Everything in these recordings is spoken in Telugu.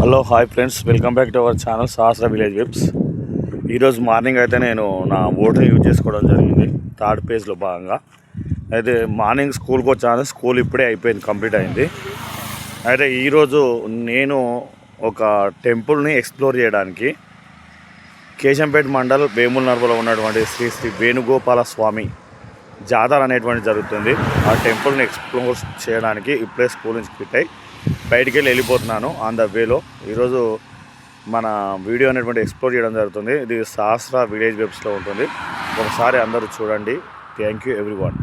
Hello hi friends, welcome back to our channel Sahasra village vibes. ఈరోజు మార్నింగ్ అయితే నేను నా ఓటుని యూజ్ చేసుకోవడం జరిగింది థర్డ్ పేజ్లో భాగంగా. అయితే మార్నింగ్ స్కూల్కి వచ్చాను, స్కూల్ ఇప్పుడే అయిపోయింది, కంప్లీట్ అయింది. అయితే ఈరోజు నేను ఒక టెంపుల్ని ఎక్స్ప్లోర్ చేయడానికి కేశంపేట మండల్ వేముల నర్బలో ఉన్నటువంటి శ్రీ శ్రీ వేణుగోపాల స్వామి జాతర అనేటువంటి జరుగుతుంది. ఆ టెంపుల్ని ఎక్స్ప్లోర్ చేయడానికి ఇప్పుడే స్కూల్ నుంచి ఫిట్ అయ్యి బయటికి వెళ్ళిపోతున్నాను. ఆన్ ద వేలో ఈరోజు మన వీడియో అనేటువంటి ఎక్స్ప్లోర్ చేయడం జరుగుతుంది. ఇది సహస్ర విలేజ్ వెబ్స్లో ఉంటుంది, ఒకసారి అందరూ చూడండి. Thank you everyone.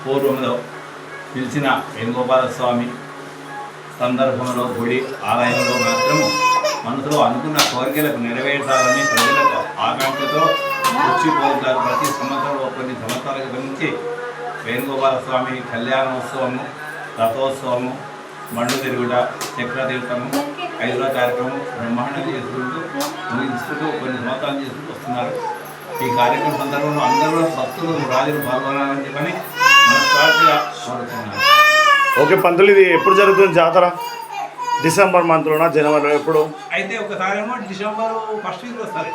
పూర్వంలో పిలిచిన వేణుగోపాల స్వామి సందర్భంలో గుడి ఆలయంలో మాత్రము మనసులో అనుకున్న కోరికలకు నెరవేర్చాలని ప్రజలకు ఆకాంక్షతో కూర్చిపోతారు. ప్రతి సంవత్సరంలో కొన్ని సంవత్సరాల గురించి వేణుగోపాల స్వామి కళ్యాణోత్సవము, రథోత్సవము, మండు తిరుగుట, చక్రతీర్థము, 5వ కార్యక్రమం బ్రహ్మాండంగా చేసుకుంటూ ముగించుకుంటూ కొన్ని సంవత్సరాలు చేసుకుంటూ వస్తున్నారు. ఈ కార్యక్రమం సందర్భంలో అందరూ భక్తులు రాజులు పాల్గొనాలని చెప్పని మనస్ఫూర్తిగా కోరుతున్నారు. ఓకే పంతులు, ఇది ఎప్పుడు జరుగుతుంది జాతర? డిసెంబర్ మంత్లోనా, జనవరిలో, ఎప్పుడు? అయితే ఒకసారి ఏమో డిసెంబర్ ఫస్ట్ వీక్ వస్తుంది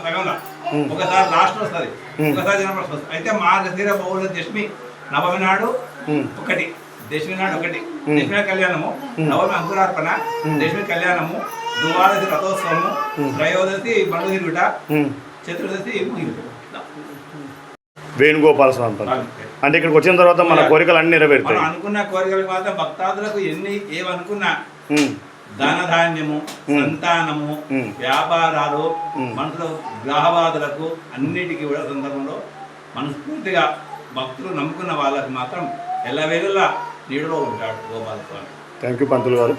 సగంలో, ఒకసారి లాస్ట్ వస్తుంది, ఒకసారి జనవరి వస్తుంది. అయితే మార్గశిర బహుళ దశమి నవమి నాడు ఒకటి, దశమి నాడు ఒకటి, దశమి కళ్యాణము, నవమి అంకురార్పణ, దశమి కళ్యాణము, ద్వాదశి రథోత్సవము, త్రయోదశి బండు తిరుగుట, చతుర్దశి ముగింపు. వేణుగోపాల స్వామి అంటే ఇక్కడికి వచ్చిన తర్వాత మన కోరికలు అన్ని నెరవేరుతాయి. అనుకున్న కోరికలు మాత్రం భక్తాదులకు ఏమనుకున్నా ధనధాన్యము, సంతానము, వ్యాపారాలు, మనసులో గ్రహబాధలకు అన్నిటికీ కూడా సందర్భంలో మనస్ఫూర్తిగా భక్తులు నమ్ముకున్న వాళ్ళకి మాత్రం ఎల్లవేళలా నీడలో ఉంటాడు గోపాల స్వామి. థ్యాంక్ యూ పంతులు గారు.